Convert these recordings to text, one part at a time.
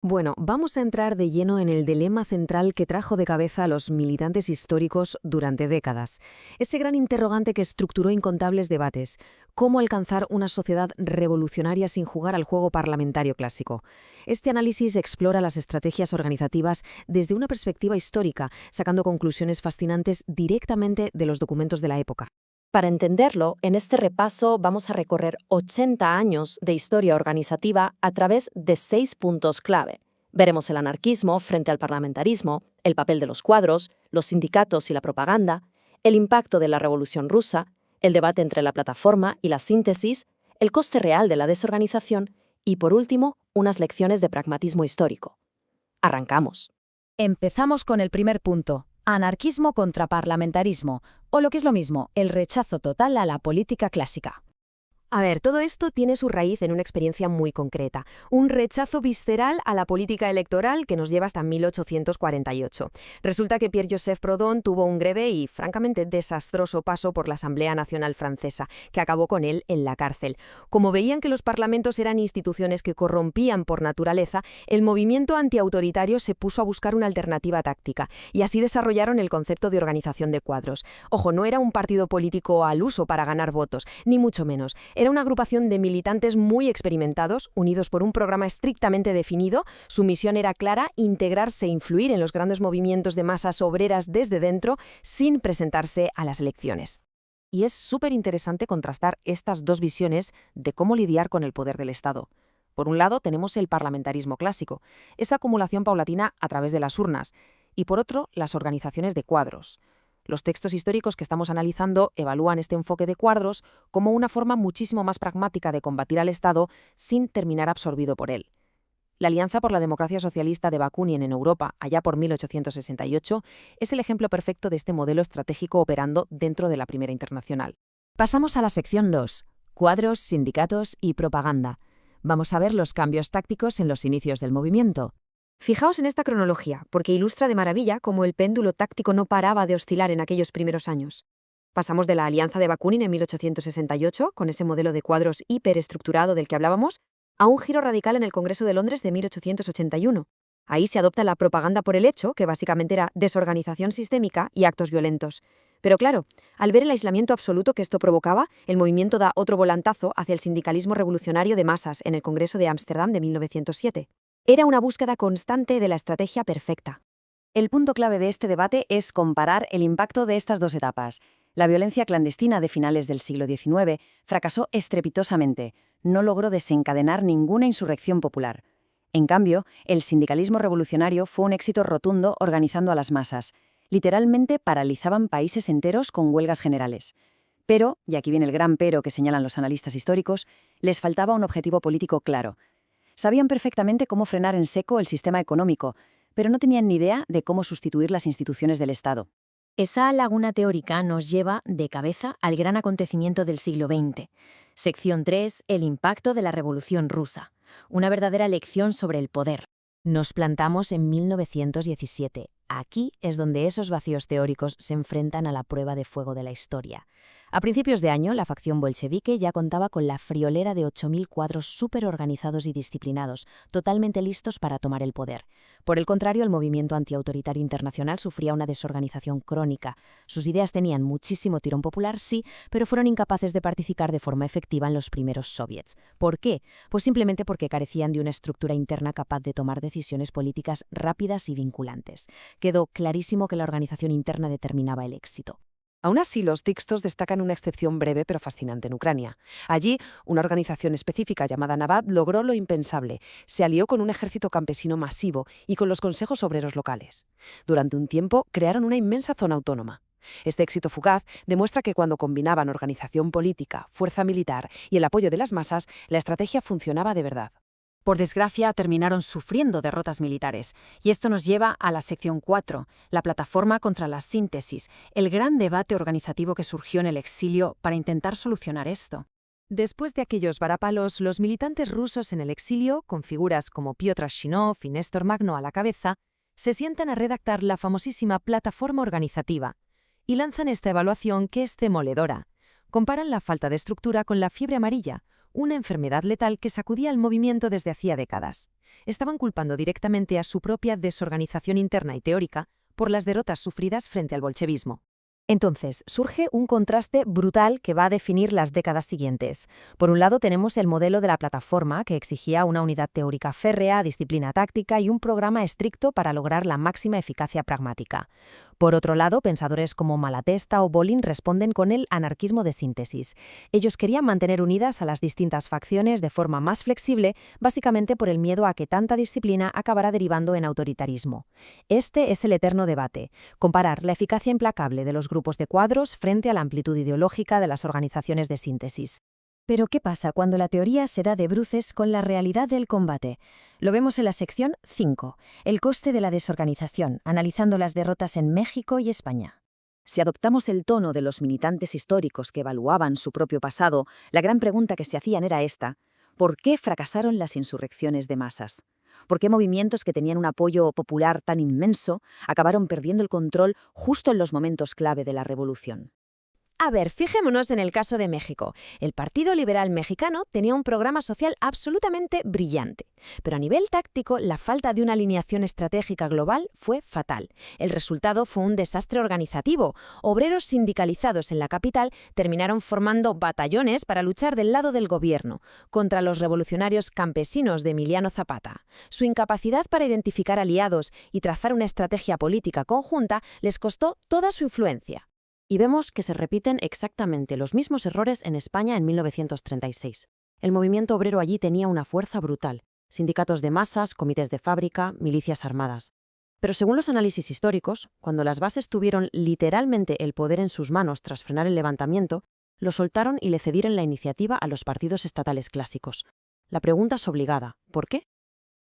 Bueno, vamos a entrar de lleno en el dilema central que trajo de cabeza a los militantes históricos durante décadas. Ese gran interrogante que estructuró incontables debates. ¿Cómo alcanzar una sociedad revolucionaria sin jugar al juego parlamentario clásico? Este análisis explora las estrategias organizativas desde una perspectiva histórica, sacando conclusiones fascinantes directamente de los documentos de la época. Para entenderlo, en este repaso vamos a recorrer 80 años de historia organizativa a través de 6 puntos clave. Veremos el anarquismo frente al parlamentarismo, el papel de los cuadros, los sindicatos y la propaganda, el impacto de la Revolución Rusa, el debate entre la plataforma y la síntesis, el coste real de la desorganización y, por último, unas lecciones de pragmatismo histórico. Arrancamos. Empezamos con el primer punto: anarquismo contra parlamentarismo, o lo que es lo mismo, el rechazo total a la política clásica. A ver, todo esto tiene su raíz en una experiencia muy concreta, un rechazo visceral a la política electoral que nos lleva hasta 1848. Resulta que Pierre-Joseph Proudhon tuvo un breve y, francamente, desastroso paso por la Asamblea Nacional Francesa, que acabó con él en la cárcel. Como veían que los parlamentos eran instituciones que corrompían por naturaleza, el movimiento antiautoritario se puso a buscar una alternativa táctica, y así desarrollaron el concepto de organización de cuadros. Ojo, no era un partido político al uso para ganar votos, ni mucho menos. Era una agrupación de militantes muy experimentados, unidos por un programa estrictamente definido. Su misión era clara: integrarse e influir en los grandes movimientos de masas obreras desde dentro, sin presentarse a las elecciones. Y es súper interesante contrastar estas dos visiones de cómo lidiar con el poder del Estado. Por un lado tenemos el parlamentarismo clásico, esa acumulación paulatina a través de las urnas, y por otro, las organizaciones de cuadros. Los textos históricos que estamos analizando evalúan este enfoque de cuadros como una forma muchísimo más pragmática de combatir al Estado sin terminar absorbido por él. La Alianza por la Democracia Socialista de Bakunin en Europa, allá por 1868, es el ejemplo perfecto de este modelo estratégico operando dentro de la Primera Internacional. Pasamos a la sección 2, cuadros, sindicatos y propaganda. Vamos a ver los cambios tácticos en los inicios del movimiento. Fijaos en esta cronología, porque ilustra de maravilla cómo el péndulo táctico no paraba de oscilar en aquellos primeros años. Pasamos de la Alianza de Bakunin en 1868, con ese modelo de cuadros hiperestructurado del que hablábamos, a un giro radical en el Congreso de Londres de 1881. Ahí se adopta la propaganda por el hecho, que básicamente era desorganización sistémica y actos violentos. Pero claro, al ver el aislamiento absoluto que esto provocaba, el movimiento da otro volantazo hacia el sindicalismo revolucionario de masas en el Congreso de Ámsterdam de 1907. Era una búsqueda constante de la estrategia perfecta. El punto clave de este debate es comparar el impacto de estas dos etapas. La violencia clandestina de finales del siglo XIX fracasó estrepitosamente, no logró desencadenar ninguna insurrección popular. En cambio, el sindicalismo revolucionario fue un éxito rotundo organizando a las masas. Literalmente paralizaban países enteros con huelgas generales. Pero, y aquí viene el gran pero que señalan los analistas históricos, les faltaba un objetivo político claro. Sabían perfectamente cómo frenar en seco el sistema económico, pero no tenían ni idea de cómo sustituir las instituciones del Estado. Esa laguna teórica nos lleva de cabeza al gran acontecimiento del siglo XX. Sección 3, el impacto de la Revolución Rusa. Una verdadera lección sobre el poder. Nos plantamos en 1917. Aquí es donde esos vacíos teóricos se enfrentan a la prueba de fuego de la historia. A principios de año, la facción bolchevique ya contaba con la friolera de 8.000 cuadros súper organizados y disciplinados, totalmente listos para tomar el poder. Por el contrario, el movimiento antiautoritario internacional sufría una desorganización crónica. Sus ideas tenían muchísimo tirón popular, sí, pero fueron incapaces de participar de forma efectiva en los primeros soviets. ¿Por qué? Pues simplemente porque carecían de una estructura interna capaz de tomar decisiones políticas rápidas y vinculantes. Quedó clarísimo que la organización interna determinaba el éxito. Aún así, los textos destacan una excepción breve pero fascinante en Ucrania. Allí, una organización específica llamada Navad logró lo impensable. Se alió con un ejército campesino masivo y con los consejos obreros locales. Durante un tiempo, crearon una inmensa zona autónoma. Este éxito fugaz demuestra que cuando combinaban organización política, fuerza militar y el apoyo de las masas, la estrategia funcionaba de verdad. Por desgracia, terminaron sufriendo derrotas militares, y esto nos lleva a la sección 4, la plataforma contra la síntesis, el gran debate organizativo que surgió en el exilio para intentar solucionar esto. Después de aquellos varapalos, los militantes rusos en el exilio, con figuras como Piotr Shinov y Néstor Magno a la cabeza, se sientan a redactar la famosísima plataforma organizativa y lanzan esta evaluación que es demoledora. Comparan la falta de estructura con la fiebre amarilla, una enfermedad letal que sacudía al movimiento desde hacía décadas. Estaban culpando directamente a su propia desorganización interna y teórica por las derrotas sufridas frente al bolchevismo. Entonces, surge un contraste brutal que va a definir las décadas siguientes. Por un lado, tenemos el modelo de la plataforma, que exigía una unidad teórica férrea, disciplina táctica y un programa estricto para lograr la máxima eficacia pragmática. Por otro lado, pensadores como Malatesta o Bolin responden con el anarquismo de síntesis. Ellos querían mantener unidas a las distintas facciones de forma más flexible, básicamente por el miedo a que tanta disciplina acabara derivando en autoritarismo. Este es el eterno debate: comparar la eficacia implacable de los grupos de cuadros frente a la amplitud ideológica de las organizaciones de síntesis. Pero ¿qué pasa cuando la teoría se da de bruces con la realidad del combate? Lo vemos en la sección 5, el coste de la desorganización, analizando las derrotas en México y España. Si adoptamos el tono de los militantes históricos que evaluaban su propio pasado, la gran pregunta que se hacían era esta: ¿por qué fracasaron las insurrecciones de masas? ¿Por qué movimientos que tenían un apoyo popular tan inmenso acabaron perdiendo el control justo en los momentos clave de la revolución? A ver, fijémonos en el caso de México. El Partido Liberal Mexicano tenía un programa social absolutamente brillante, pero a nivel táctico la falta de una alineación estratégica global fue fatal. El resultado fue un desastre organizativo. Obreros sindicalizados en la capital terminaron formando batallones para luchar del lado del gobierno, contra los revolucionarios campesinos de Emiliano Zapata. Su incapacidad para identificar aliados y trazar una estrategia política conjunta les costó toda su influencia. Y vemos que se repiten exactamente los mismos errores en España en 1936. El movimiento obrero allí tenía una fuerza brutal: sindicatos de masas, comités de fábrica, milicias armadas. Pero según los análisis históricos, cuando las bases tuvieron literalmente el poder en sus manos tras frenar el levantamiento, lo soltaron y le cedieron la iniciativa a los partidos estatales clásicos. La pregunta es obligada: ¿por qué?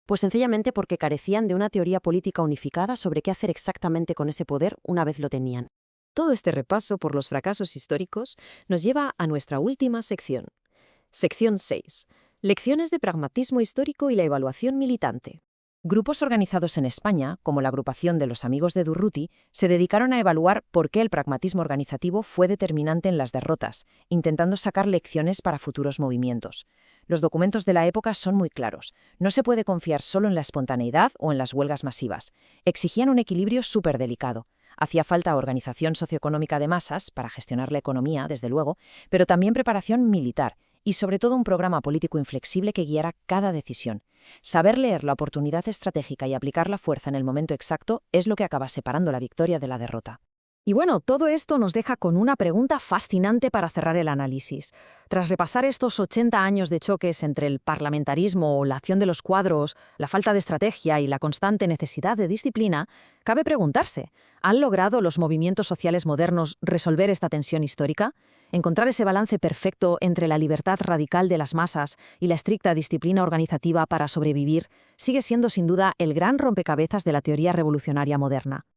Pues sencillamente porque carecían de una teoría política unificada sobre qué hacer exactamente con ese poder una vez lo tenían. Todo este repaso por los fracasos históricos nos lleva a nuestra última sección. Sección 6. Lecciones de pragmatismo histórico y la evaluación militante. Grupos organizados en España, como la agrupación de los Amigos de Durruti, se dedicaron a evaluar por qué el pragmatismo organizativo fue determinante en las derrotas, intentando sacar lecciones para futuros movimientos. Los documentos de la época son muy claros. No se puede confiar solo en la espontaneidad o en las huelgas masivas. Exigían un equilibrio súper delicado. Hacía falta organización socioeconómica de masas para gestionar la economía, desde luego, pero también preparación militar y sobre todo un programa político inflexible que guiara cada decisión. Saber leer la oportunidad estratégica y aplicar la fuerza en el momento exacto es lo que acaba separando la victoria de la derrota. Y bueno, todo esto nos deja con una pregunta fascinante para cerrar el análisis. Tras repasar estos 80 años de choques entre el parlamentarismo, la acción de los cuadros, la falta de estrategia y la constante necesidad de disciplina, cabe preguntarse: ¿han logrado los movimientos sociales modernos resolver esta tensión histórica? ¿Encontrar ese balance perfecto entre la libertad radical de las masas y la estricta disciplina organizativa para sobrevivir sigue siendo sin duda el gran rompecabezas de la teoría revolucionaria moderna?